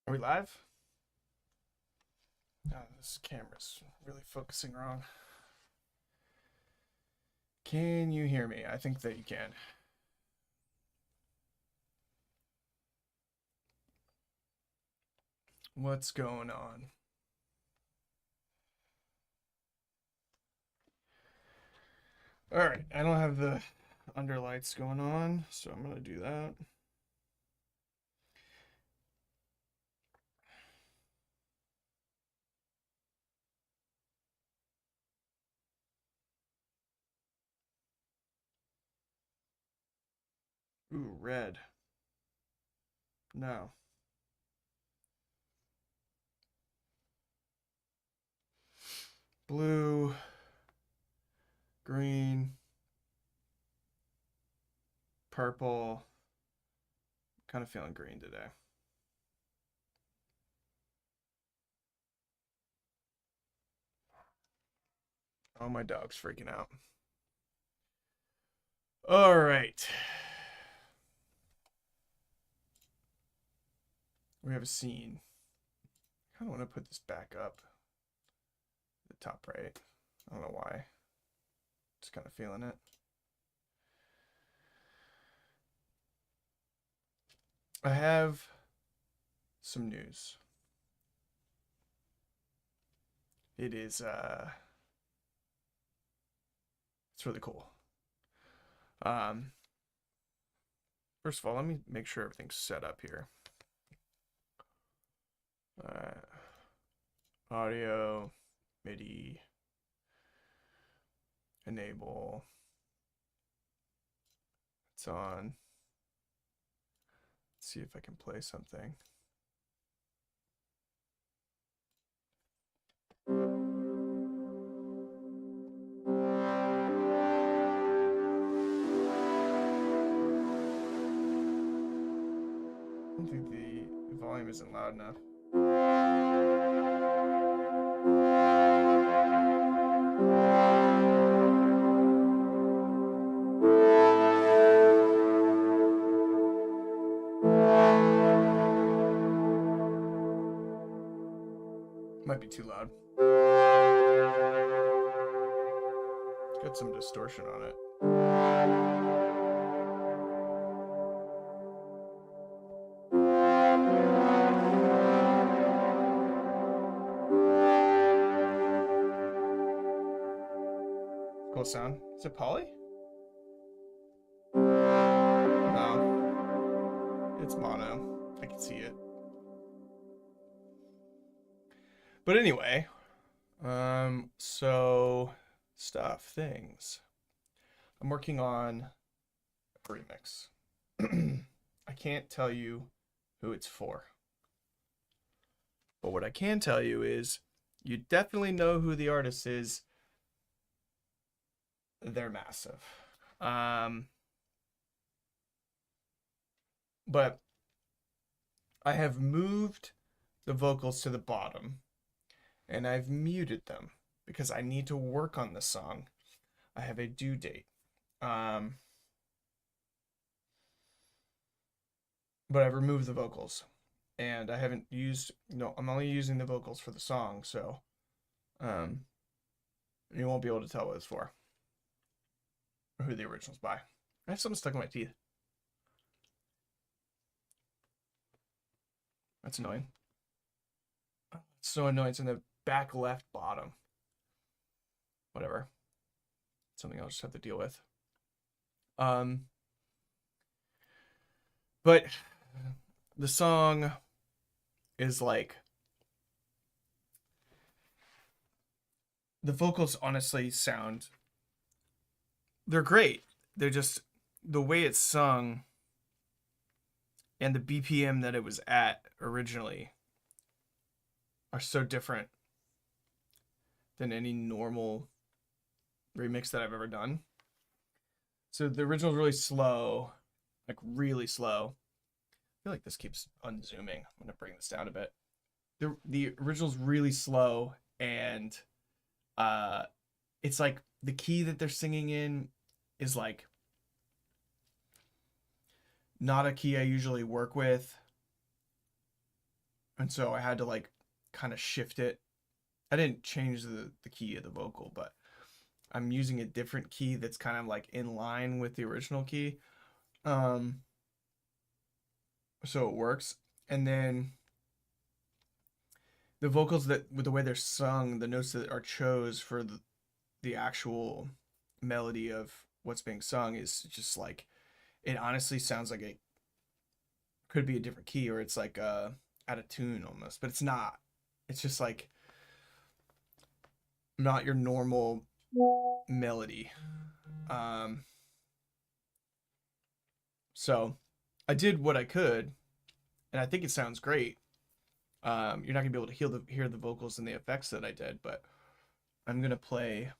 Are we live? Oh, this camera's really focusing wrong. Can you hear me? I think that you can. What's going on? All right, I don't have the underlights going on, so I'm gonna do that. Ooh, red. No. Blue. Green. Purple. Kind of feeling green today. Oh, my dog's freaking out. All right. We have a scene. I kind of want to put this back up. The top right. I don't know why. Just kind of feeling it. I have some news. It is it's really cool. First of all, let me make sure everything's set up here. Audio, MIDI, enable. It's on. Let's see if I can play something. I don't think the volume isn't loud enough. Might be too loud. It's got some distortion on it. Cool sound. Is it poly? No. It's mono. I can see it. But anyway, so things. I'm working on a remix. I can't tell you who it's for. But what I can tell you is you definitely know who the artist is. They're massive. But I have moved the vocals to the bottom and I've muted them because I need to work on this song. I have a due date. But I've removed the vocals and I haven't used, I'm only using the vocals for the song. So, you won't be able to tell what it's for or who the original's by. I have something stuck in my teeth. That's annoying. It's so annoying. It's in the back left bottom. Whatever. Something I'll just have to deal with. But the song is like, the vocals honestly sound, they're great. They're just, the way it's sung and the BPM that it was at originally are so different than any normal remix that I've ever done. So the original is really slow, like really slow. I feel like this keeps unzooming. I'm gonna bring this down a bit. The original is really slow, and it's like the key that they're singing in is like not a key I usually work with. And so I had to like kind of shift it. I didn't change the key of the vocal, but I'm using a different key that's kind of like in line with the original key. So it works. And then the vocals, that with the way they're sung, the notes that are chose for the actual melody of what's being sung is just like, it honestly sounds like it could be a different key, or it's like out of tune almost, but it's not. It's just like not your normal melody. So I did what I could, and I think it sounds great. You're not gonna be able to hear the vocals and the effects that I did, but I'm gonna play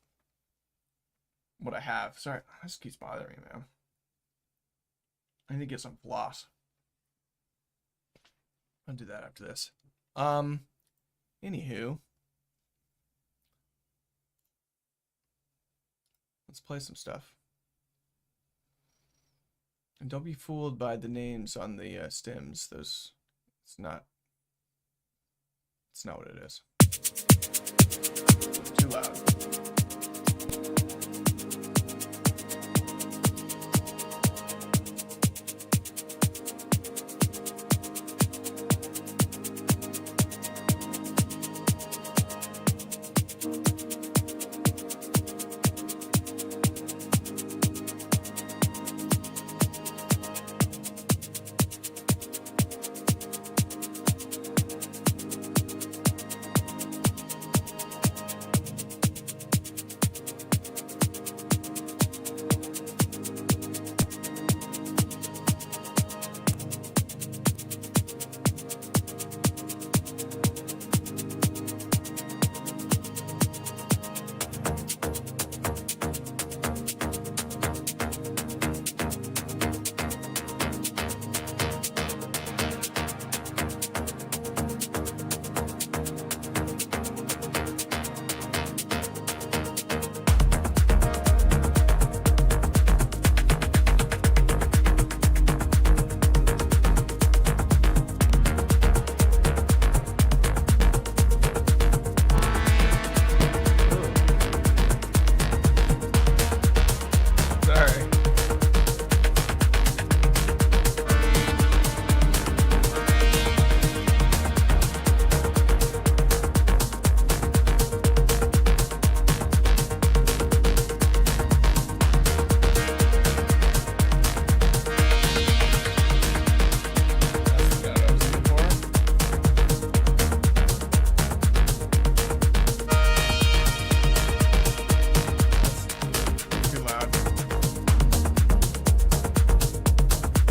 what I have. Sorry, this keeps bothering me, man. I need to get some floss. I'll do that after this. Anywho, let's play some stuff. And don't be fooled by the names on the stems. Those, it's not what it is. Too loud.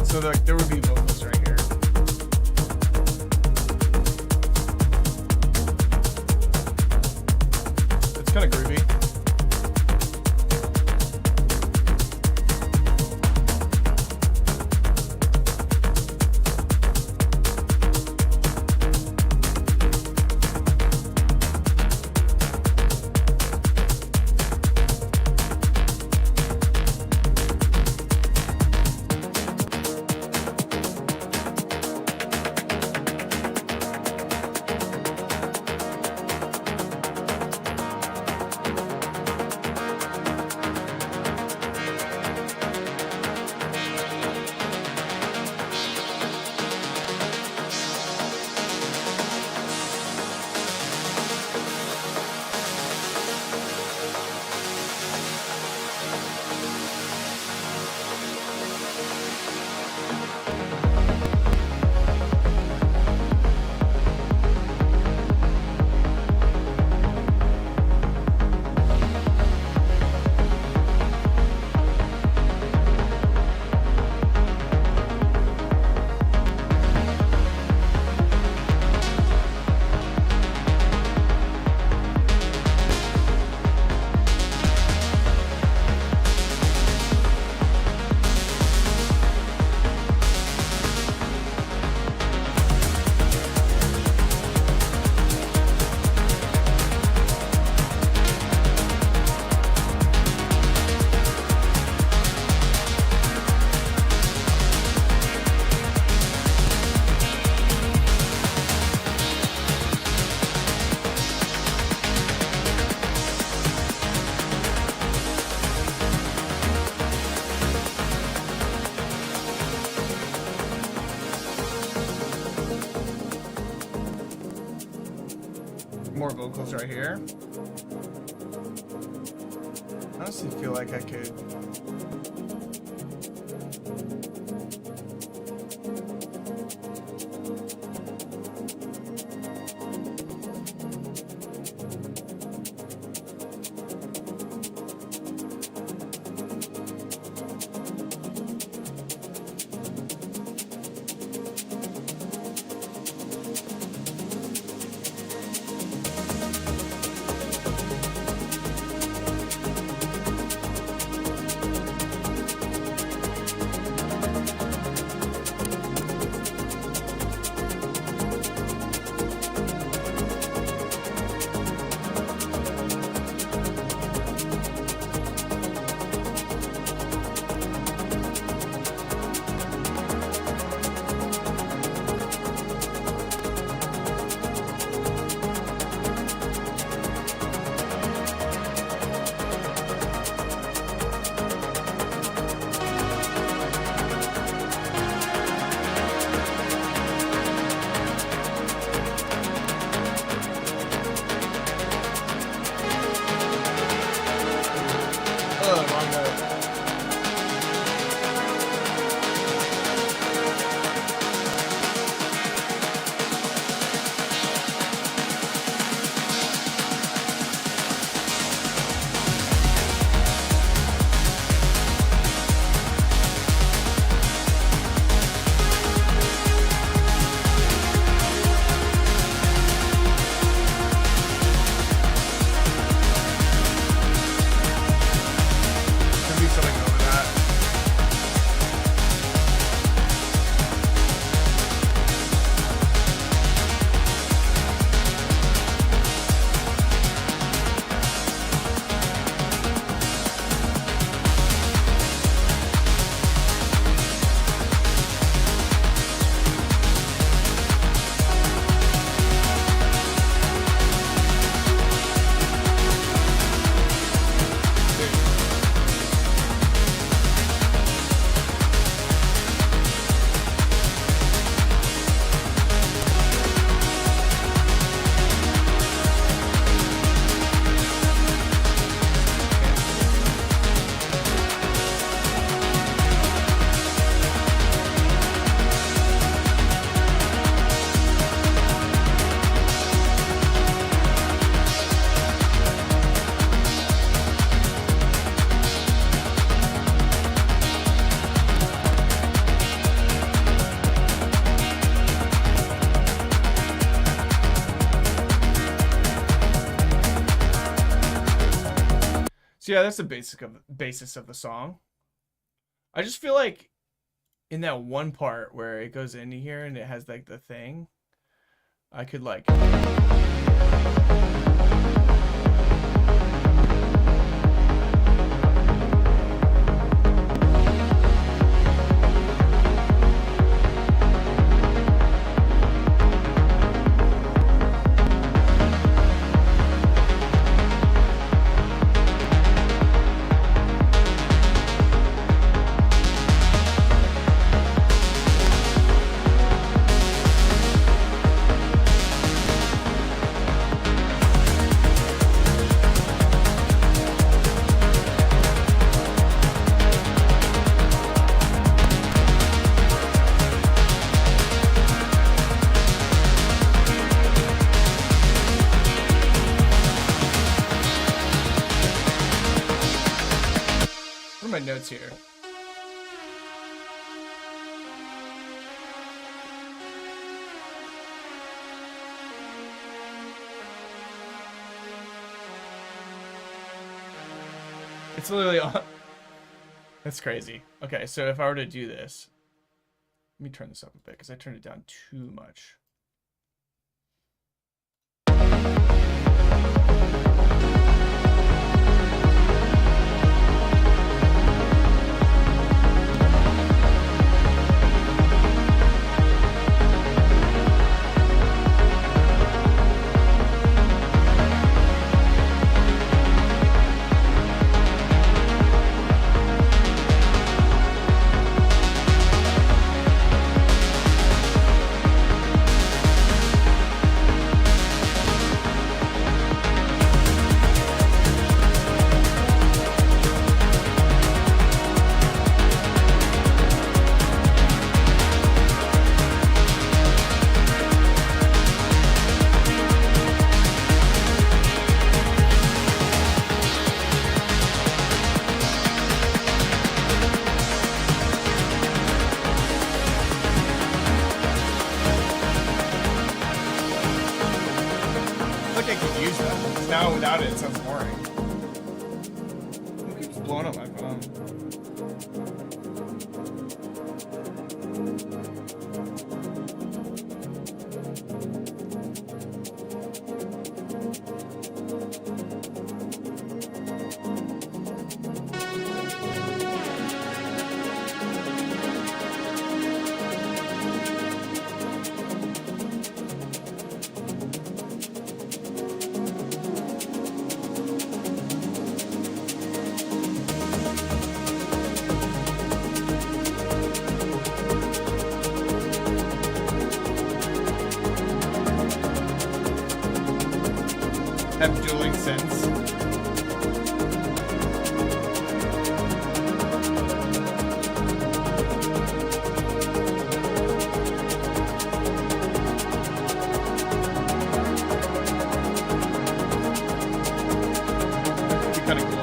So there would be vocals right here. It's kind of groovy. more vocals right here. I honestly feel like I could. Wrong note. Could be something over that. So yeah, that's the basis of the song. I just feel like in that one part where it goes into here and it has like the thing, I could like. What are my notes here? It's literally on. That's crazy. Okay, so if I were to do this, let me turn this up a bit because I turned it down too much. now without it sounds boring. Who keeps blowing up my phone? Have dueling sense. Be kind of cool.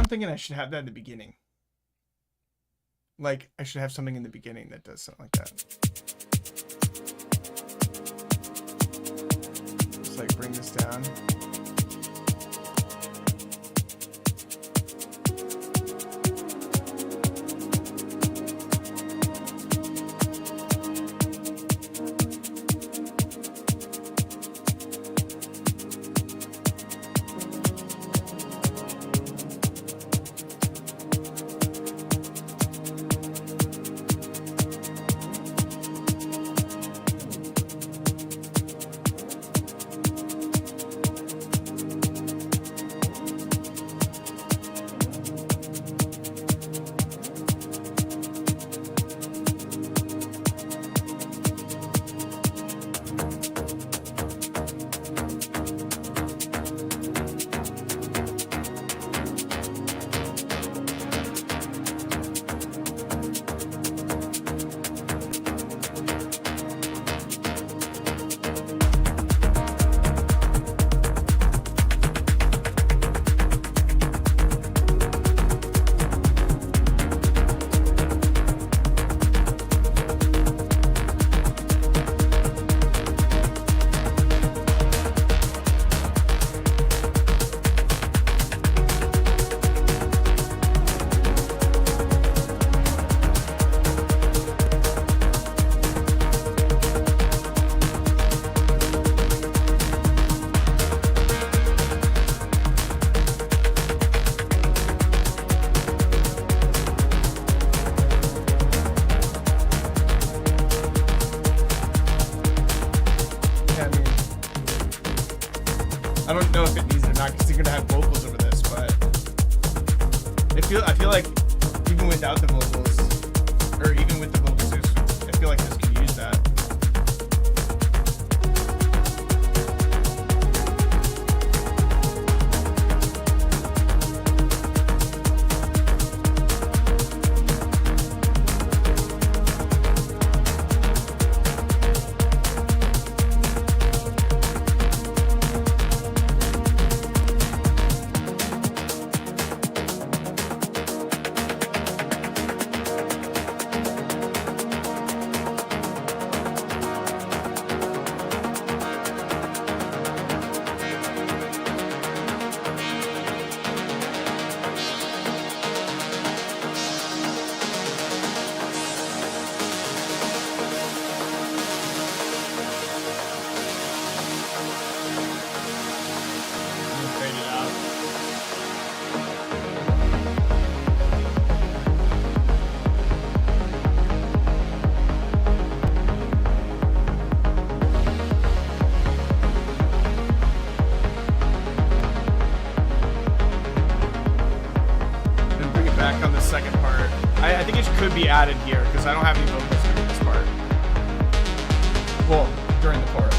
Thinking I should have that in the beginning. Like, I should have something in the beginning that does something like that. Just like bring this down. know if it needs it or not because you're gonna have vocals over this, but I feel like even without the vocals, or even with the vocals, I feel like this could use that. Second part. I think it could be added here because I don't have any vocals during this part. Well, during the chorus.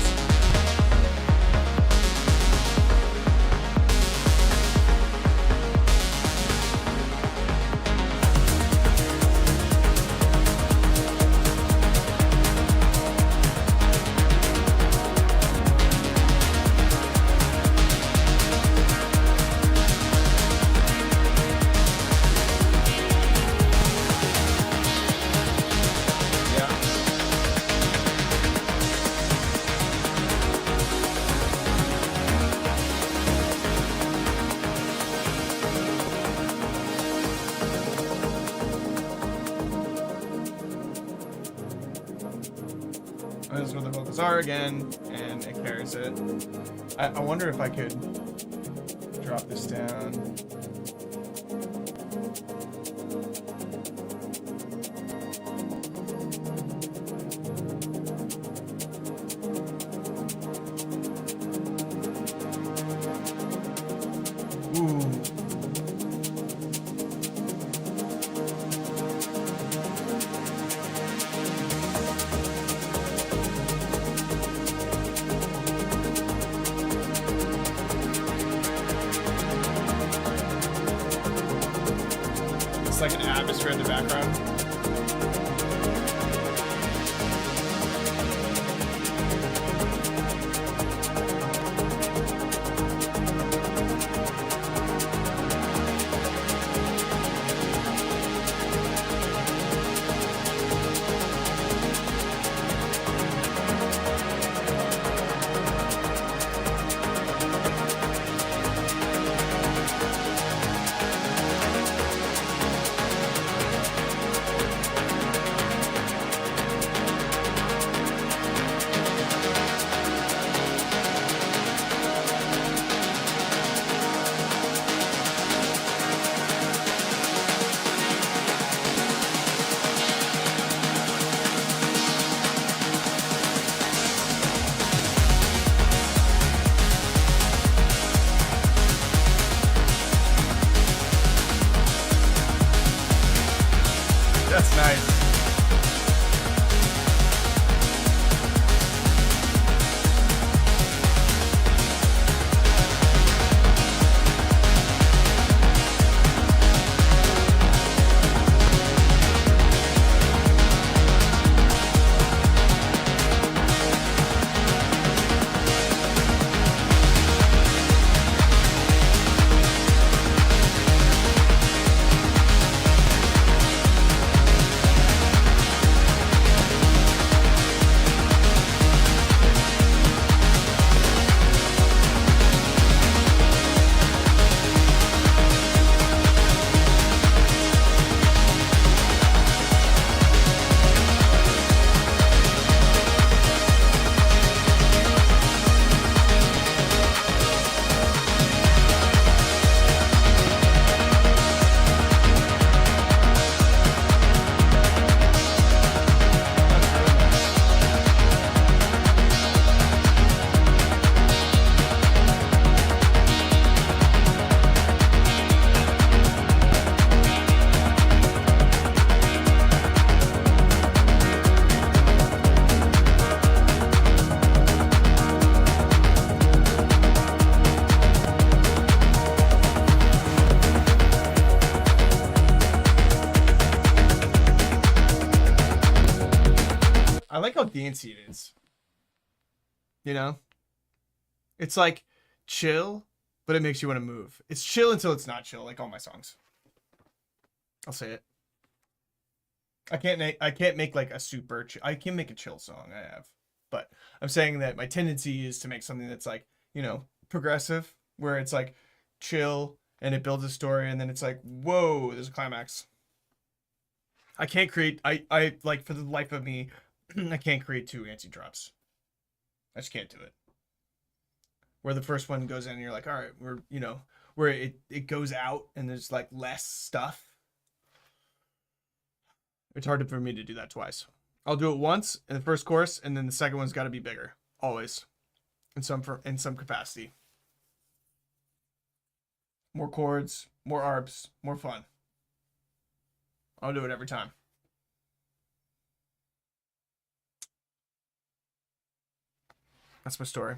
This is where the vocals are again, and it carries it. I wonder if I could drop this down. Ooh. It's like an atmosphere in the background. I like how dancey it is. You know? It's like chill, but it makes you want to move. It's chill until it's not chill, like all my songs. I'll say it. I can't make like a super I can make a chill song, I have. But I'm saying that my tendency is to make something that's like, you know, progressive, where it's like chill and it builds a story and then it's like, whoa, there's a climax. I can't create I like, for the life of me, I can't create 2 antsy drops. I just can't do it. Where the first one goes in and you're like, all right, we're, you know, where it goes out and there's like less stuff. It's hard for me to do that twice. I'll do it once in the first chorus, and then the second one's got to be bigger, always, in some capacity. More chords, more arps, more fun. I'll do it every time. That's my story.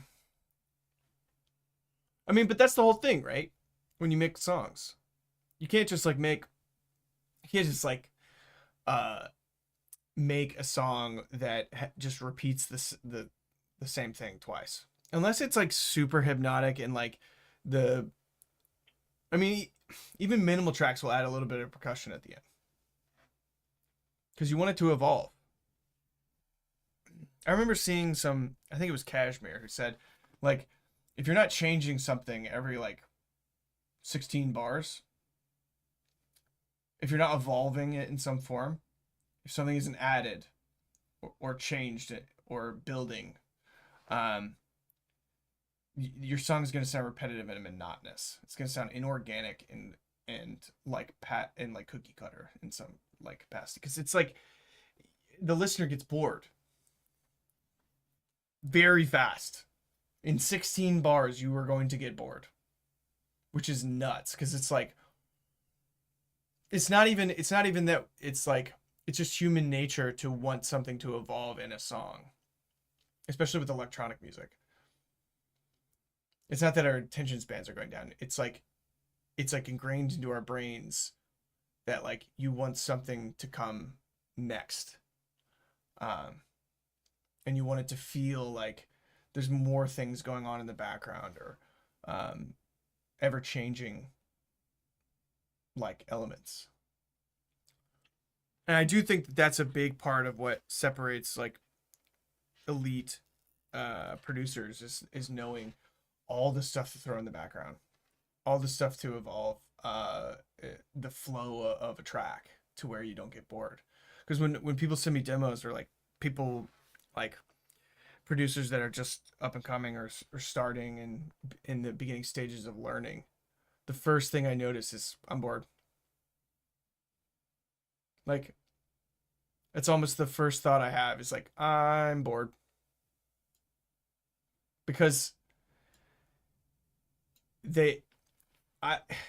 I mean, but that's the whole thing, right? When you make songs, you can't just like make a song that just repeats the same thing twice, unless it's like super hypnotic and like I mean, even minimal tracks will add a little bit of percussion at the end because you want it to evolve. I remember seeing I think it was Cashmere, who said, like, if you're not changing something every like 16 bars, if you're not evolving it in some form, if something isn't added or changed or building, your song is going to sound repetitive and monotonous. It's going to sound inorganic and like cookie cutter in some like capacity, because it's like the listener gets bored very fast. In 16 bars, you are going to get bored, which is nuts, because it's like it's not even that, it's like it's just human nature to want something to evolve in a song, especially with electronic music. It's not that our attention spans are going down. It's like ingrained into our brains that like you want something to come next. And you want it to feel like there's more things going on in the background, or ever changing like elements. And I do think that that's a big part of what separates like elite producers is knowing all the stuff to throw in the background, all the stuff to evolve the flow of a track to where you don't get bored. Because when people send me demos, or like people like producers that are just up and coming or starting and in the beginning stages of learning, the first thing I notice is I'm bored. Like, it's almost the first thought I have is like, I'm bored. Because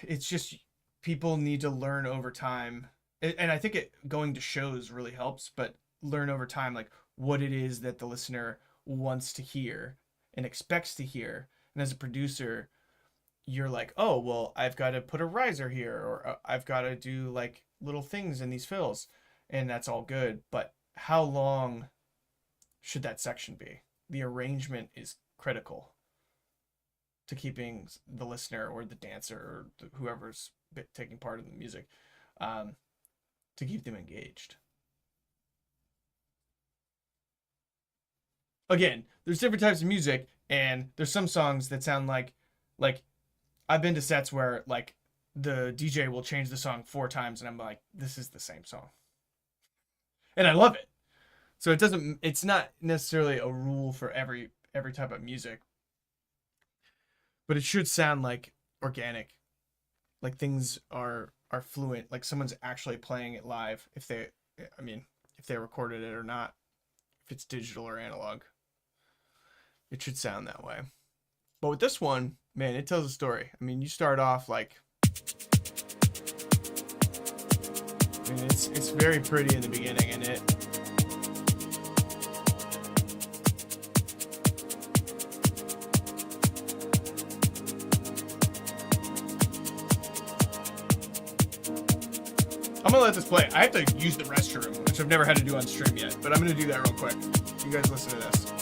it's just, people need to learn over time. And I think going to shows really helps, but learn over time, like what it is that the listener wants to hear and expects to hear. And as a producer, you're like, oh, well, I've got to put a riser here, or I've got to do like little things in these fills, and that's all good. But how long should that section be? The arrangement is critical to keeping the listener or the dancer or whoever's taking part in the music, to keep them engaged. Again, there's different types of music, and there's some songs that sound like I've been to sets where like the DJ will change the song 4 times, and I'm like, this is the same song, and I love it. So it's not necessarily a rule for every type of music, but it should sound like organic, like things are fluent, like someone's actually playing it live, if they recorded it or not, if it's digital or analog. It should sound that way. But with this one, man, it tells a story. I mean, you start off like, I mean, it's very pretty in the beginning, and I'm gonna let this play. I have to use the restroom, which I've never had to do on stream yet, but I'm gonna do that real quick. You guys listen to this.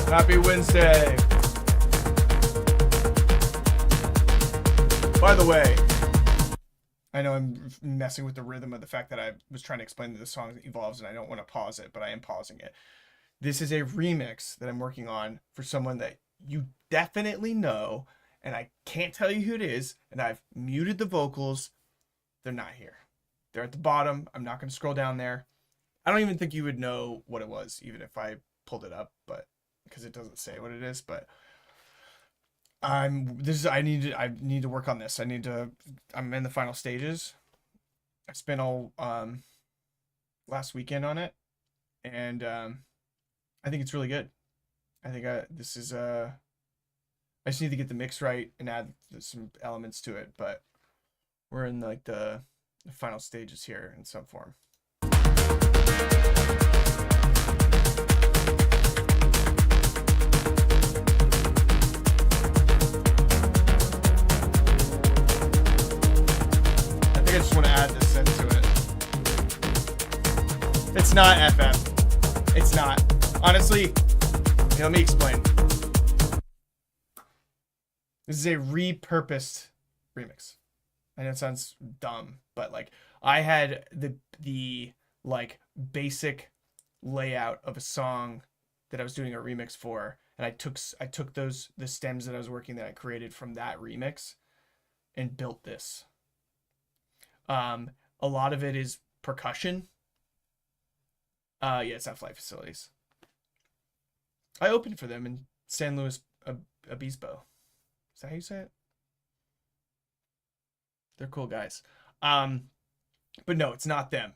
Happy Wednesday. By the way, I know I'm messing with the rhythm of the fact that I was trying to explain that the song evolves and I don't want to pause it, but I am pausing it. This is a remix that I'm working on for someone that you definitely know, and I can't tell you who it is, and I've muted the vocals. They're not here. They're at the bottom. I'm not going to scroll down there. I don't even think you would know what it was, even if I pulled it up, but because it doesn't say what it is. But I need to work on this. I'm in the final stages. I spent all last weekend on it, and I think it's really good. I think this is I just need to get the mix right and add some elements to it, but we're in like the final stages here in some form. I just want to add this into it. It's not FF. It's not. Honestly, let me explain. This is a repurposed remix. I know it sounds dumb, but like I had the like basic layout of a song that I was doing a remix for, and I took the stems that I was working that I created from that remix and built this. A lot of it is percussion. Yeah, it's at Flight Facilities. I opened for them in San Luis Obispo. Is that how you say it? They're cool guys. But no, it's not them.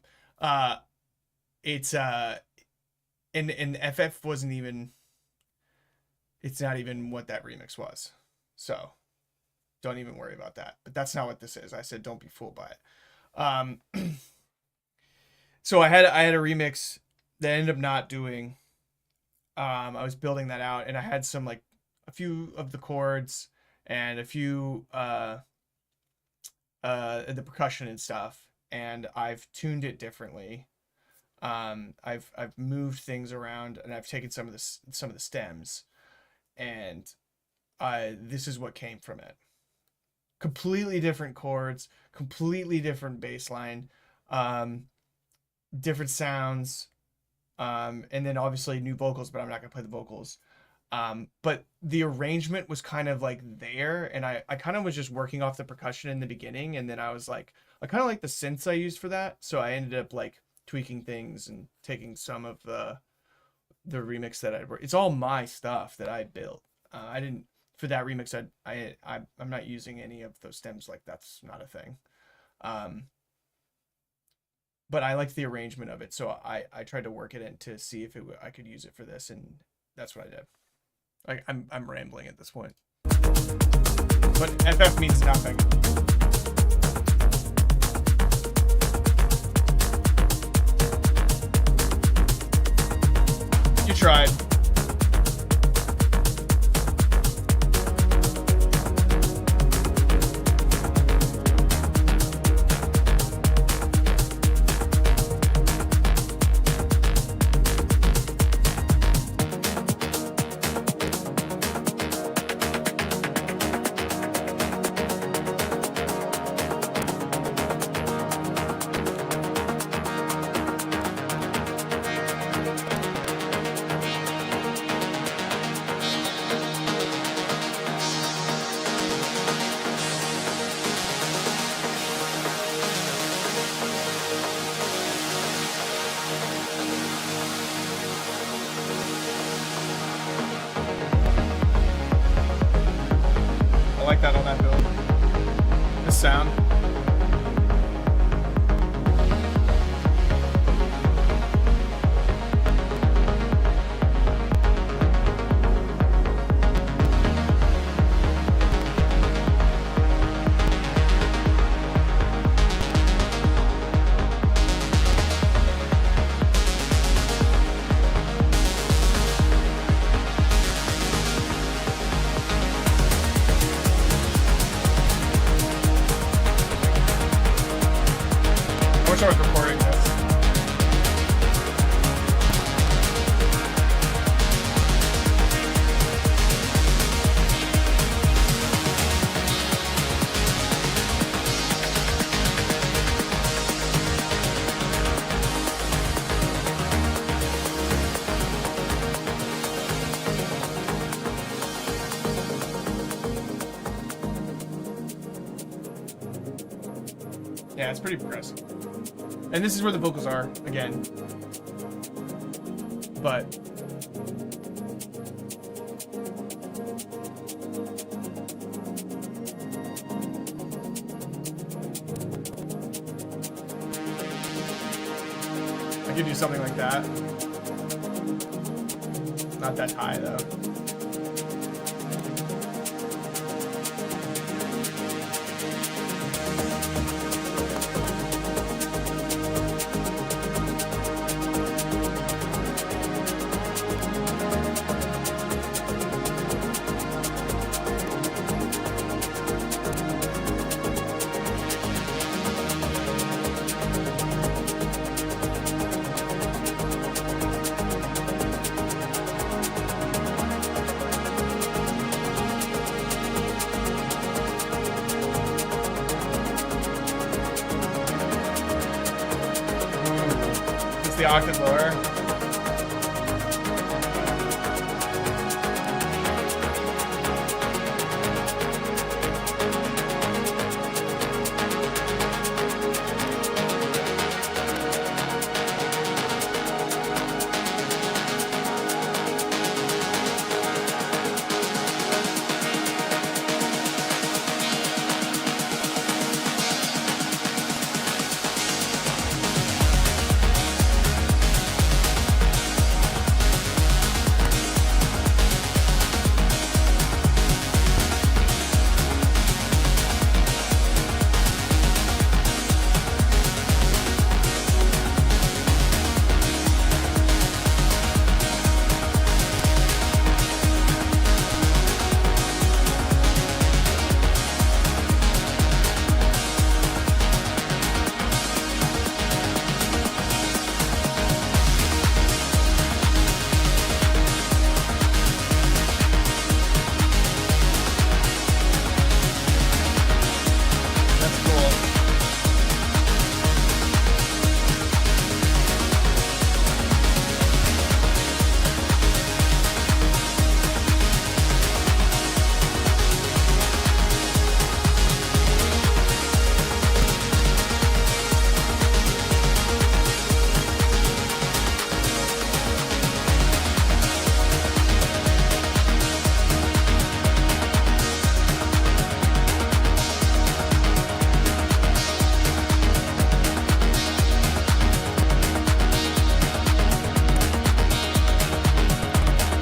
It's and FF wasn't even. It's not even what that remix was. So don't even worry about that. But that's not what this is. I said don't be fooled by it. So I had a remix that I ended up not doing. I was building that out, and I had some like a few of the chords and a few the percussion and stuff, and I've tuned it differently. I've moved things around, and I've taken some of the stems, and this is what came from it. Completely different chords, completely different bass line, different sounds, and then obviously new vocals, but I'm not gonna play the vocals. But the arrangement was kind of like there, and I kind of was just working off the percussion in the beginning, and then I was like, I kind of like the synths I used for that, so I ended up like tweaking things and taking some of the remix that it's all my stuff that I built. I didn't. For that remix, I'm not using any of those stems. Like that's not a thing. But I liked the arrangement of it, so I tried to work it in to see if I could use it for this, and that's what I did. Like I'm rambling at this point. But FF means nothing. You tried. wish I was recording this. Yeah, it's pretty progressive. And this is where the vocals are, again. But... I could do something like that. Not that high, though. The octave lower.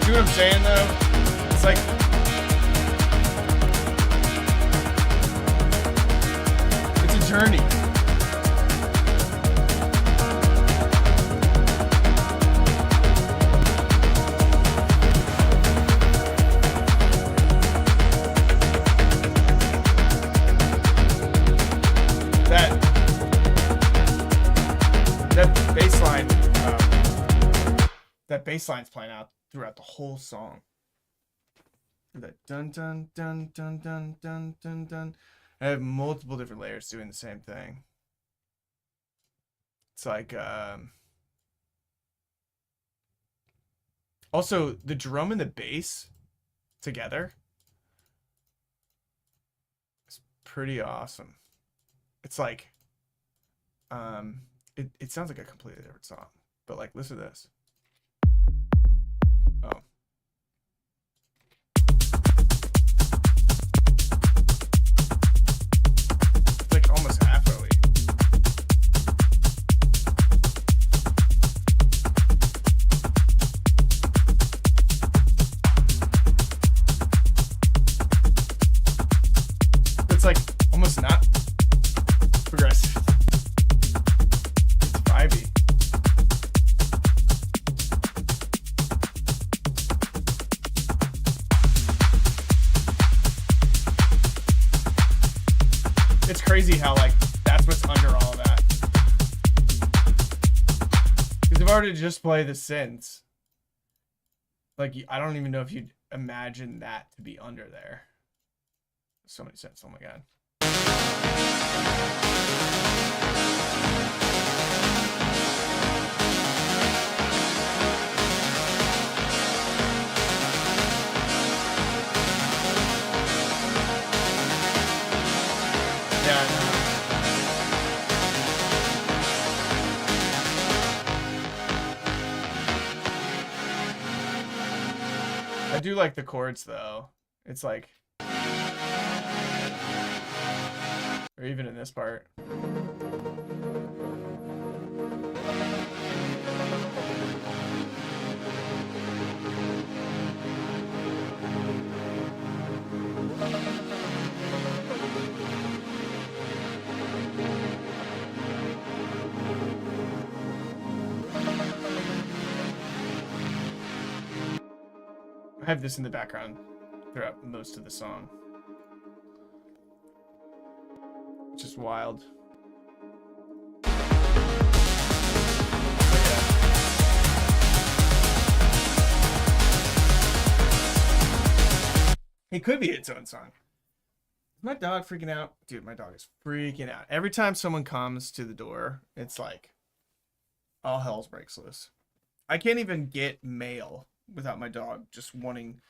See what I'm saying, though? It's like... it's a journey. That bass line... that bass line's playing out throughout the whole song. That dun dun dun dun dun dun dun dun. I have multiple different layers doing the same thing. It's like also the drum and the bass together. It's pretty awesome. It's like it sounds like a completely different song. But like listen to this. Oh. It's like almost halfway. It's like almost not progressive. It's vibey. It's crazy how like that's what's under all of that. hard to just play the synths. Like, I don't even know if you'd imagine that to be under there. So many synths. Oh my god. Yeah, I know. I do like the chords though. It's like, or even in this part. I have this in the background throughout most of the song. Which is wild. It could be its own song. Is my dog freaking out? Dude, my dog is freaking out. Every time someone comes to the door, it's like all hell breaks loose. I can't even get mail without my dog just wanting,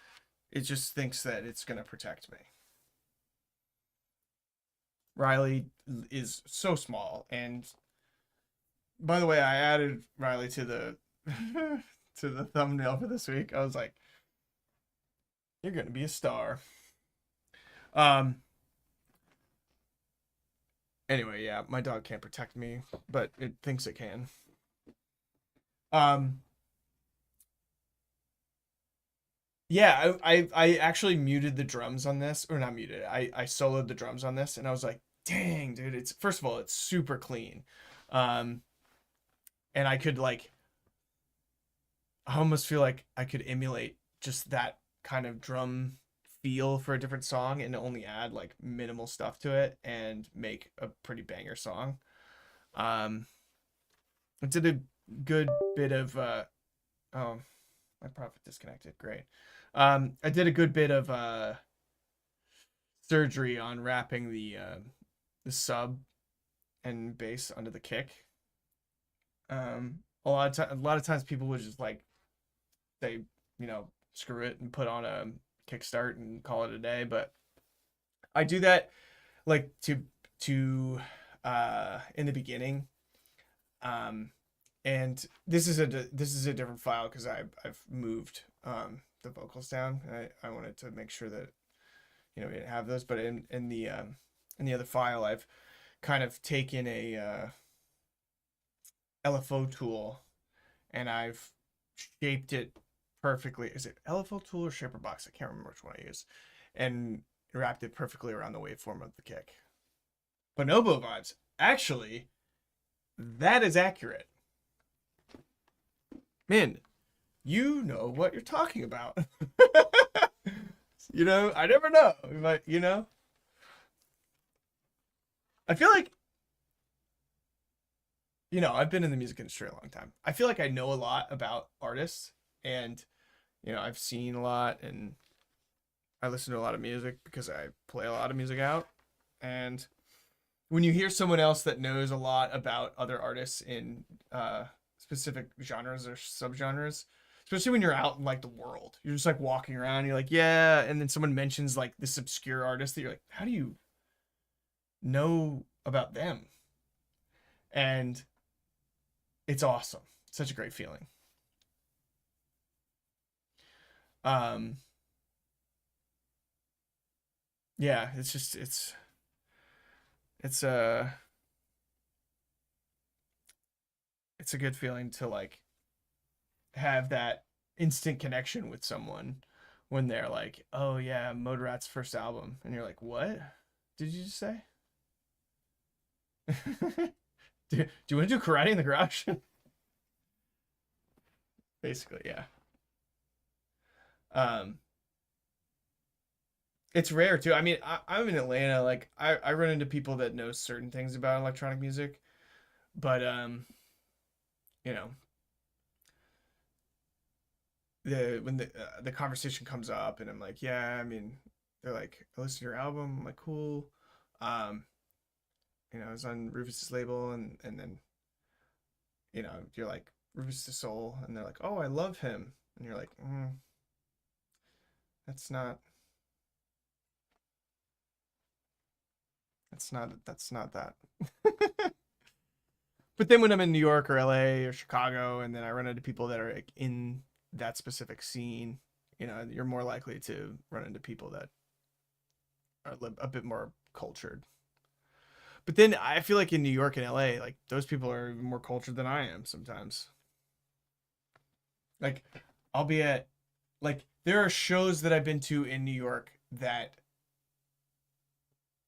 it just thinks that it's going to protect me. Riley is so small, and by the way, I added Riley to the to the thumbnail for this week. I was like, you're going to be a star. Anyway, yeah, my dog can't protect me, but it thinks it can. Yeah, I actually muted the drums on this, or not muted. I soloed the drums on this, and I was like, dang, dude, it's, first of all, it's super clean. And I could like, I almost feel like I could emulate just that kind of drum feel for a different song and only add like minimal stuff to it and make a pretty banger song. I did a good bit of oh, my Prophet disconnected. Great. I did a good bit of surgery on wrapping the sub and bass under the kick. A lot of times people would just like say, you know, screw it and put on a kickstart and call it a day, but I do that like to in the beginning. And this is a different file because I've moved the vocals down. I wanted to make sure that, you know, we didn't have those, but in the other file I've kind of taken a LFO tool and I've shaped it perfectly. Is it LFO tool or shaper box? I can't remember which one I use, and wrapped it perfectly around the waveform of the kick. Bonobo vibes. Actually, that is accurate. Man, you know what you're talking about. You know, I never know. But, you know, I feel like, you know, I've been in the music industry a long time. I feel like I know a lot about artists, and, you know, I've seen a lot, and I listen to a lot of music because I play a lot of music out. And when you hear someone else that knows a lot about other artists in specific genres or subgenres, especially when you're out in like the world, you're just like walking around, you're like, yeah, and then someone mentions like this obscure artist that you're like, how do you know about them? And it's awesome. Such a great feeling. Yeah, it's just it's a good feeling to like have that instant connection with someone when they're like, oh yeah, Motorrat's first album, and you're like, what did you just say? Do you want to do karate in the garage? Basically, yeah. It's rare too. I mean, I'm in Atlanta. Like, I run into people that know certain things about electronic music, but you know, the conversation comes up and I'm like, yeah, I mean, they're like, I listened to your album. I'm like, cool. Um, I was on Rufus's label, and then you're like Rufus the Soul, and they're like, oh, I love him, and you're like, that's not that's not that. But then when I'm in New York or LA or Chicago, and then I run into people that are like in that specific scene, you're more likely to run into people that are a bit more cultured. But then I feel like in New York and LA, like those people are even more cultured than I am sometimes. Like I'll be at like there are shows that I've been to in New York that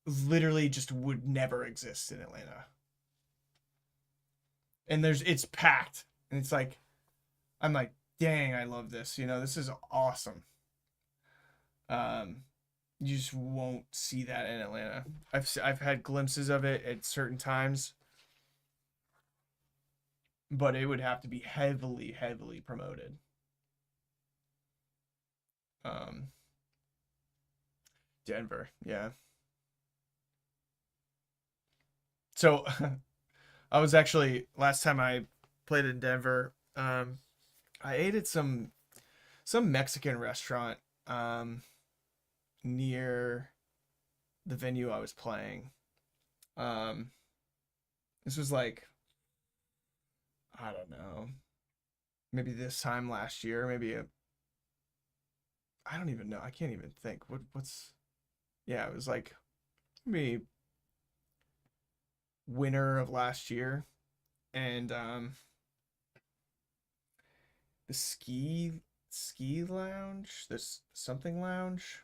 literally just would never exist in Atlanta. And it's packed. And it's like I'm like, dang, I love this. This is awesome. Um you just won't see that in Atlanta. I've had glimpses of it at certain times, but it would have to be heavily, heavily promoted. Um, Denver, yeah. So I was actually last time I played in Denver. I ate at some Mexican restaurant near the venue I was playing. Um, this was like I don't know, maybe this time last year, I don't even know. I can't even think. What's yeah, it was like maybe winter of last year, and the ski lounge, this something lounge.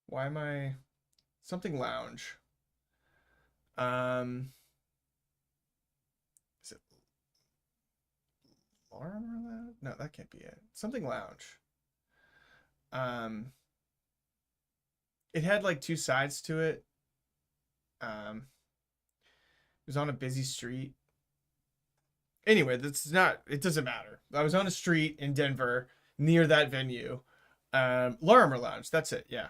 Why am I something lounge? Um, is it Larimer Lounge? No, that can't be it. Something lounge. Um, it had like two sides to it. It was on a busy street. Anyway, that's not. It doesn't matter. I was on a street in Denver near that venue. Larimer Lounge. That's it. Yeah,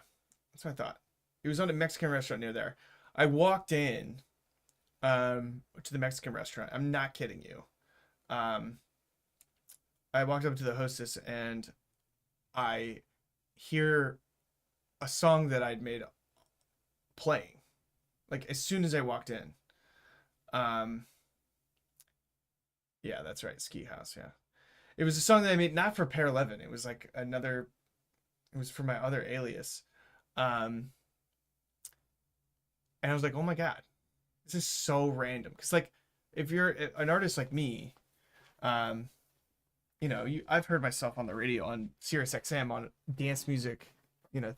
that's what I thought. It was on a Mexican restaurant near there. I walked in to the Mexican restaurant. I'm not kidding you. Um, I walked up to the hostess and I hear a song that I'd made playing. Like as soon as I walked in. Um, yeah, that's right, Ski House. Yeah, it was a song that I made not for Paraleven. It was like another. It was for my other alias. Um, and I was like, oh my god, this is so random. Because like, if you're an artist like me, um, I've heard myself on the radio on Sirius XM on dance music,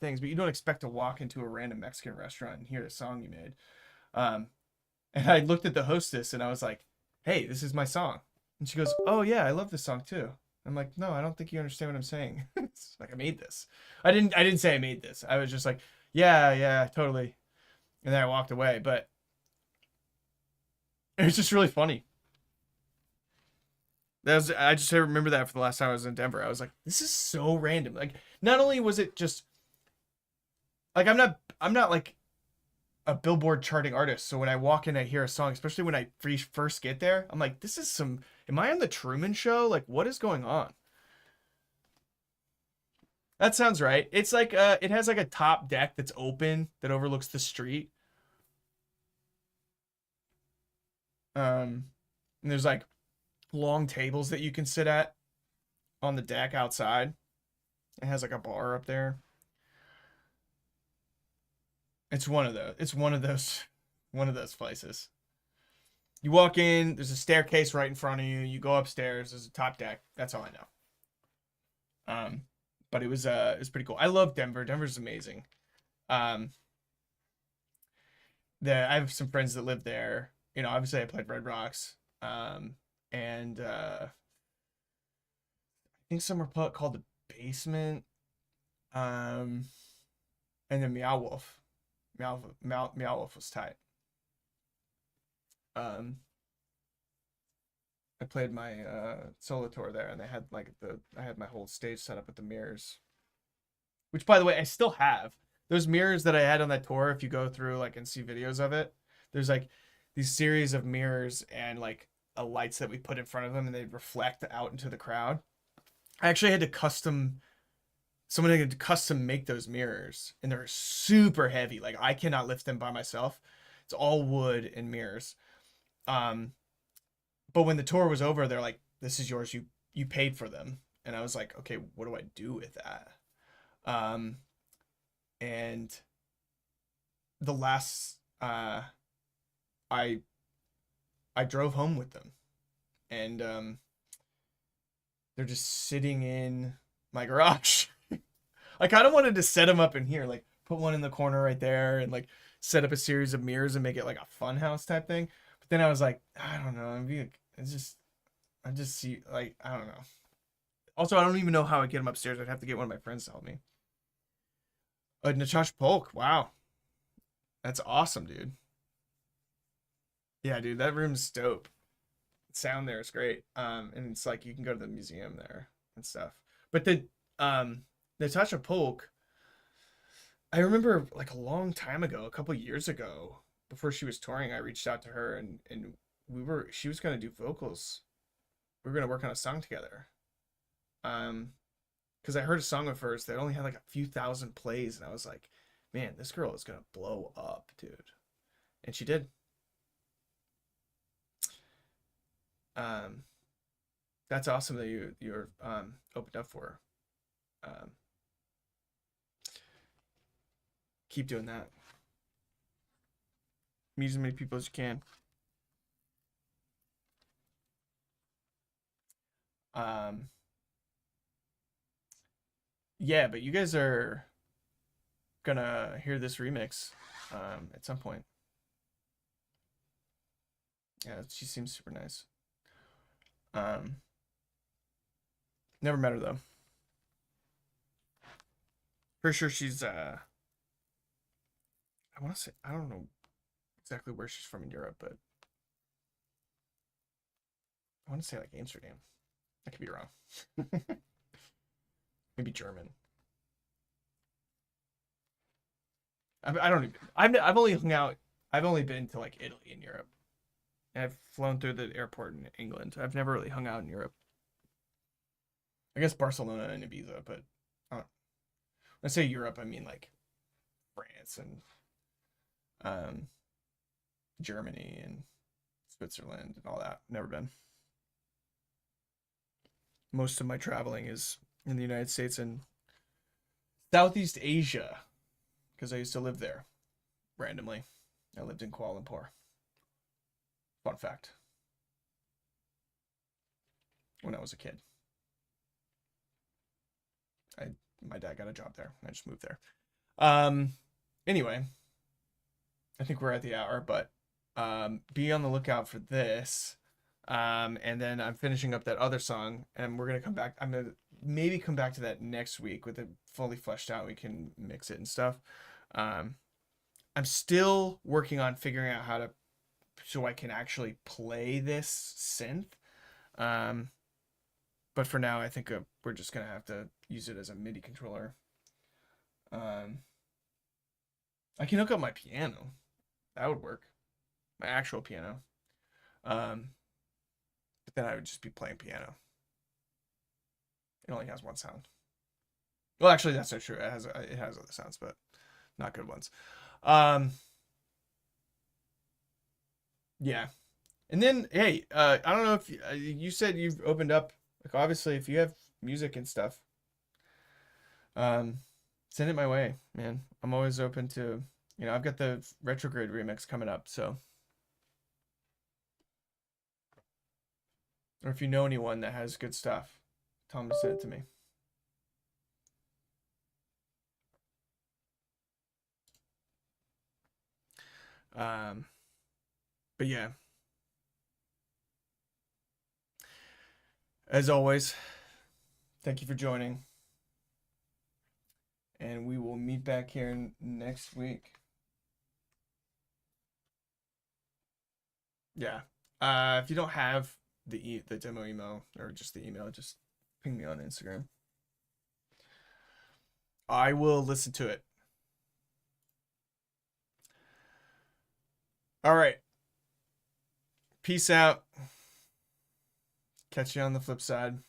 things, but you don't expect to walk into a random Mexican restaurant and hear a song you made. Um, and I looked at the hostess and I was like, "Hey, this is my song." And she goes, "Oh yeah, I love this song too." I'm like, "No, I don't think you understand what I'm saying." It's like I made this. I didn't say I made this. I was just like, "Yeah, yeah, totally." And then I walked away, but it was just really funny. I just remember that for the last time I was in Denver. I was like, "This is so random." Like not only was it just like I'm not like a Billboard charting artist. So when I walk in, I hear a song, especially when I first get there, I'm like, this is some. Am I on the Truman Show? Like, what is going on? That sounds right. It's like it has like a top deck that's open that overlooks the street. And there's like long tables that you can sit at on the deck outside. It has like a bar up there. It's one of those. It's one of those places. You walk in, there's a staircase right in front of you. You go upstairs, there's a top deck. That's all I know. Um, but it was pretty cool. I love Denver. Denver's amazing. Um, I have some friends that live there. Obviously I played Red Rocks. And I think some are called the Basement. Um, and then Meow Wolf. Meow Wolf was tight. Um, I played my solo tour there, and they had like I had my whole stage set up with the mirrors, which by the way I still have. Those mirrors that I had on that tour, if you go through like and see videos of it, there's like these series of mirrors and like lights that we put in front of them, and they reflect out into the crowd. I actually had to someone had to custom make those mirrors, and they're super heavy. Like I cannot lift them by myself. It's all wood and mirrors. Um, but when the tour was over, they're like, "This is yours. You paid for them." And I was like, "Okay, what do I do with that?" Um, and the last I I drove home with them, and they're just sitting in my garage. I kind of wanted to set them up in here, like put one in the corner right there, and like set up a series of mirrors and make it like a fun house type thing. But then I was like, I don't know, it's just I just see like I don't know. Also, I don't even know how I get them upstairs. I'd have to get one of my friends to help me. Natasha Polk, wow, that's awesome, dude. Yeah, dude, that room's dope. Sound there is great. And it's like you can go to the museum there and stuff. But the Natasha Polk, I remember like a long time ago, a couple years ago, before she was touring, I reached out to her and she was gonna do vocals. We were gonna work on a song together. Um, because I heard a song of hers that only had like a few thousand plays, and I was like, man, this girl is gonna blow up, dude. And she did. Um, that's awesome that you're opened up for her. Keep doing that. Meet as many people as you can. Um, yeah, but you guys are gonna hear this remix at some point. Yeah, she seems super nice. Um, never met her though. For sure, she's I want to say I don't know exactly where she's from in Europe, but I want to say like Amsterdam. I could be wrong. Maybe German. I don't even. I've only hung out. I've only been to like Italy and Europe. And I've flown through the airport in England. I've never really hung out in Europe. I guess Barcelona and Ibiza, but when I say Europe, I mean like France and um, Germany and Switzerland and all that. Never been. Most of my traveling is in the United States and Southeast Asia because I used to live there randomly. I lived in Kuala Lumpur. Fun fact. When I was a kid, I my dad got a job there. I just moved there. Um. Anyway, I think we're at the hour, but be on the lookout for this. And then I'm finishing up that other song, and we're gonna come back. I'm gonna maybe come back to that next week with it fully fleshed out. We can mix it and stuff. Um, I'm still working on figuring out how to so I can actually play this synth. Um, but for now, I think we're just gonna have to use it as a MIDI controller. Um, I can hook up my piano. That would work. My actual piano. Um, but then I would just be playing piano. It only has one sound. Well, actually, that's not true. It has other sounds, but not good ones. Um, yeah. And then, hey, I don't know if you said you've opened up. Like, obviously, if you have music and stuff, um, send it my way, man. I'm always open to. I've got the retrograde remix coming up, so. Or if you know anyone that has good stuff, tell them to send it to me. Um, but yeah, as always, thank you for joining. And we will meet back here next week. Yeah. If you don't have the demo email, or just the email, just ping me on Instagram. I will listen to it. All right. Peace out. Catch you on the flip side.